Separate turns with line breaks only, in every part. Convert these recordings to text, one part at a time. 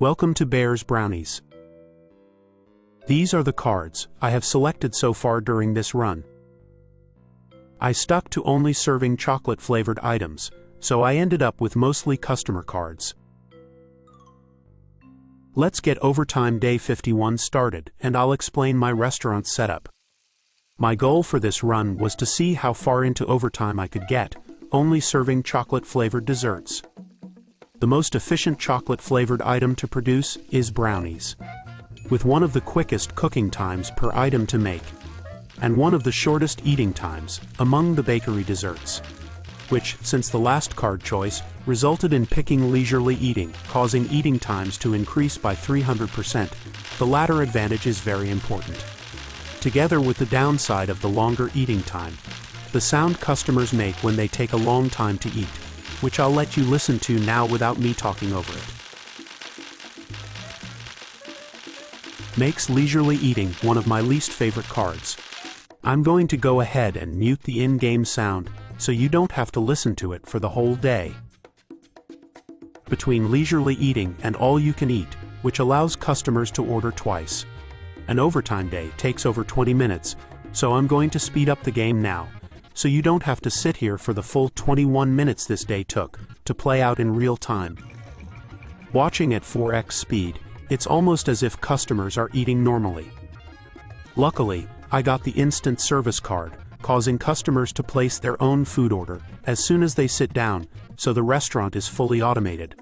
Welcome to Bear's Brownies. These are the cards I have selected so far during this run. I stuck to only serving chocolate-flavored items, so I ended up with mostly customer cards. Let's get Overtime Day 51 started, and I'll explain my restaurant setup. My goal for this run was to see how far into overtime I could get, only serving chocolate-flavored desserts. The most efficient chocolate-flavored item to produce is brownies, with one of the quickest cooking times per item to make, and one of the shortest eating times among the bakery desserts, which, since the last card choice, resulted in picking leisurely eating, causing eating times to increase by 300%. The latter advantage is very important. Together with the downside of the longer eating time, the sound customers make when they take a long time to eat, which I'll let you listen to now without me talking over it. Makes leisurely eating one of my least favorite cards. I'm going to go ahead and mute the in-game sound, so you don't have to listen to it for the whole day. Between leisurely eating and all-you-can-eat, which allows customers to order twice, an overtime day takes over 20 minutes, so I'm going to speed up the game now, so you don't have to sit here for the full 21 minutes this day took to play out in real time. Watching at 4x speed, it's almost as if customers are eating normally. Luckily, I got the instant service card, causing customers to place their own food order as soon as they sit down, so the restaurant is fully automated.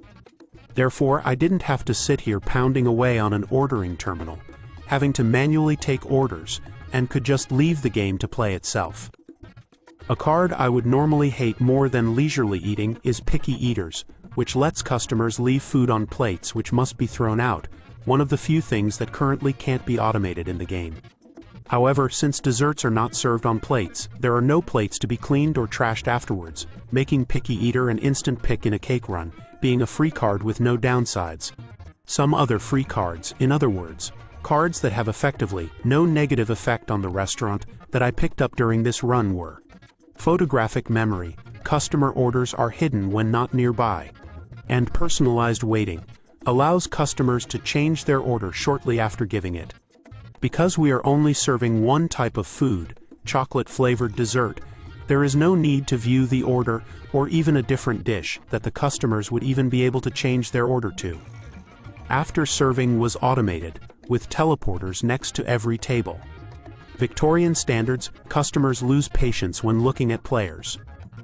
Therefore, I didn't have to sit here pounding away on an ordering terminal, having to manually take orders, and could just leave the game to play itself. A card I would normally hate more than leisurely eating is Picky Eaters, which lets customers leave food on plates which must be thrown out, one of the few things that currently can't be automated in the game. However, since desserts are not served on plates, there are no plates to be cleaned or trashed afterwards, making Picky Eater an instant pick in a cake run, being a free card with no downsides. Some other free cards, in other words, cards that have effectively no negative effect on the restaurant that I picked up during this run were Photographic Memory, customer orders are hidden when not nearby, and Personalized Waiting, allows customers to change their order shortly after giving it. Because we are only serving one type of food, chocolate-flavored dessert, there is no need to view the order or even a different dish that the customers would even be able to change their order to. After serving was automated, with teleporters next to every table. Victorian standards, customers lose patience when looking at players.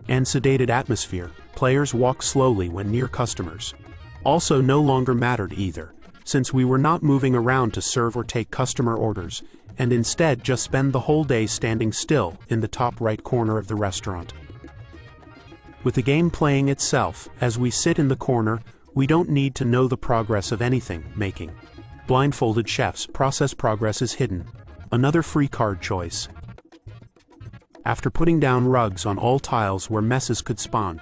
And sedated atmosphere, players walk slowly when near customers. Also no longer mattered either, since we were not moving around to serve or take customer orders, and instead just spend the whole day standing still in the top right corner of the restaurant. With the game playing itself, as we sit in the corner, we don't need to know the progress of anything making. Blindfolded Chefs, process progress is hidden. Another free card choice. After putting down rugs on all tiles where messes could spawn.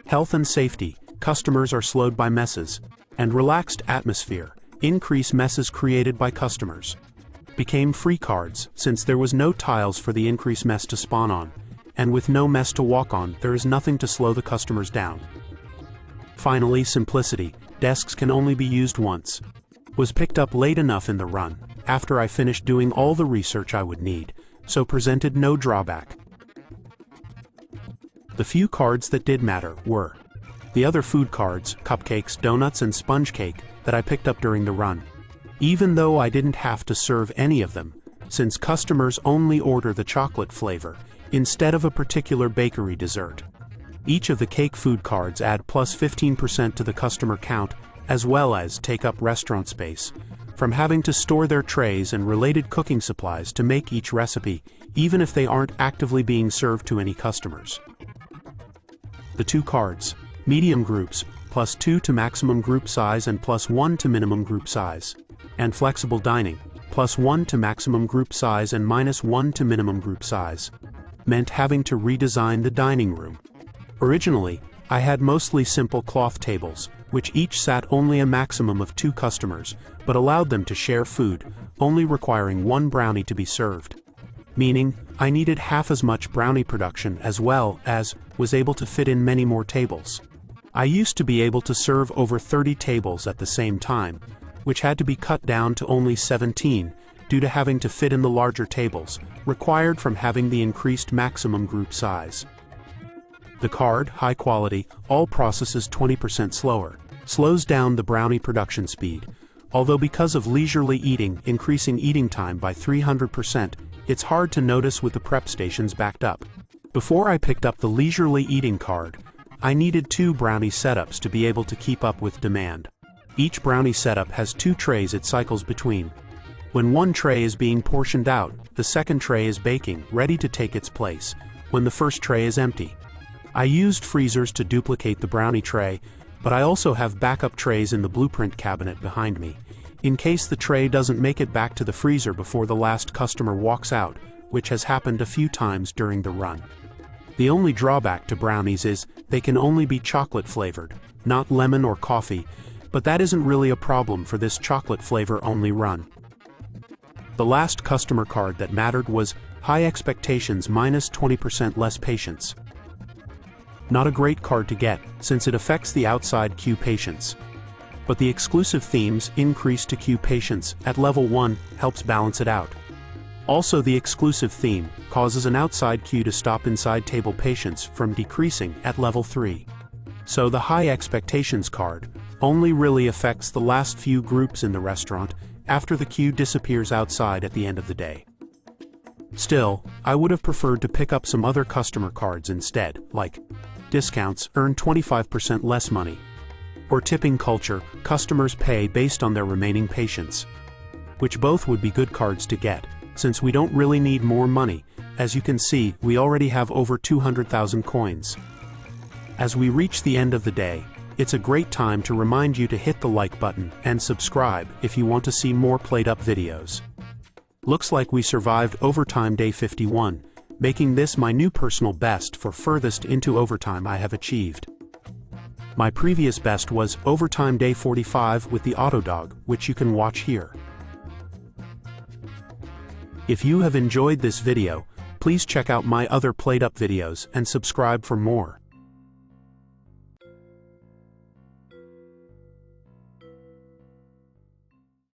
Health and safety, customers are slowed by messes. And relaxed atmosphere, increase messes created by customers. Became free cards, since there was no tiles for the increased mess to spawn on. And with no mess to walk on, there is nothing to slow the customers down. Finally, simplicity, desks can only be used once. Was picked up late enough in the run, after I finished doing all the research I would need, so presented no drawback. The few cards that did matter were the other food cards, cupcakes, donuts, and sponge cake, that I picked up during the run. Even though I didn't have to serve any of them, since customers only order the chocolate flavor, instead of a particular bakery dessert. Each of the cake food cards add plus 15% to the customer count, as well as take up restaurant space, from having to store their trays and related cooking supplies to make each recipe, even if they aren't actively being served to any customers. The two cards, medium groups, plus 2 to maximum group size and plus 1 to minimum group size, and flexible dining, plus 1 to maximum group size and minus 1 to minimum group size, meant having to redesign the dining room. Originally, I had mostly simple cloth tables, which each sat only a maximum of 2 customers, but allowed them to share food, only requiring 1 brownie to be served. Meaning, I needed half as much brownie production as well as was able to fit in many more tables. I used to be able to serve over 30 tables at the same time, which had to be cut down to only 17 due to having to fit in the larger tables, required from having the increased maximum group size. The card, high quality, all processes 20% slower, slows down the brownie production speed, although because of leisurely eating increasing eating time by 300%, it's hard to notice with the prep stations backed up. Before I picked up the leisurely eating card, I needed 2 brownie setups to be able to keep up with demand. Each brownie setup has 2 trays it cycles between. When one tray is being portioned out, the second tray is baking, ready to take its place, when the first tray is empty. I used freezers to duplicate the brownie tray, but I also have backup trays in the blueprint cabinet behind me, in case the tray doesn't make it back to the freezer before the last customer walks out, which has happened a few times during the run. The only drawback to brownies is they can only be chocolate flavored, not lemon or coffee, but that isn't really a problem for this chocolate flavor only run. The last customer card that mattered was high expectations minus 20% less patience. Not a great card to get, since it affects the outside queue patience. But the exclusive themes increase to queue patience at level 1 helps balance it out. Also, the exclusive theme causes an outside queue to stop inside table patience from decreasing at level 3. So the high expectations card only really affects the last few groups in the restaurant after the queue disappears outside at the end of the day. Still, I would have preferred to pick up some other customer cards instead, like discounts, earn 25% less money, or tipping culture, customers pay based on their remaining patience, which both would be good cards to get, since we don't really need more money. As you can see, we already have over 200,000 coins. As we reach the end of the day, it's a great time to remind you to hit the like button and subscribe if you want to see more PlateUp videos. Looks like we survived overtime day 51, making this my new personal best for furthest into overtime I have achieved. My previous best was overtime day 45 with the Autodog, which you can watch here. If you have enjoyed this video, please check out my other PlateUp videos and subscribe for more.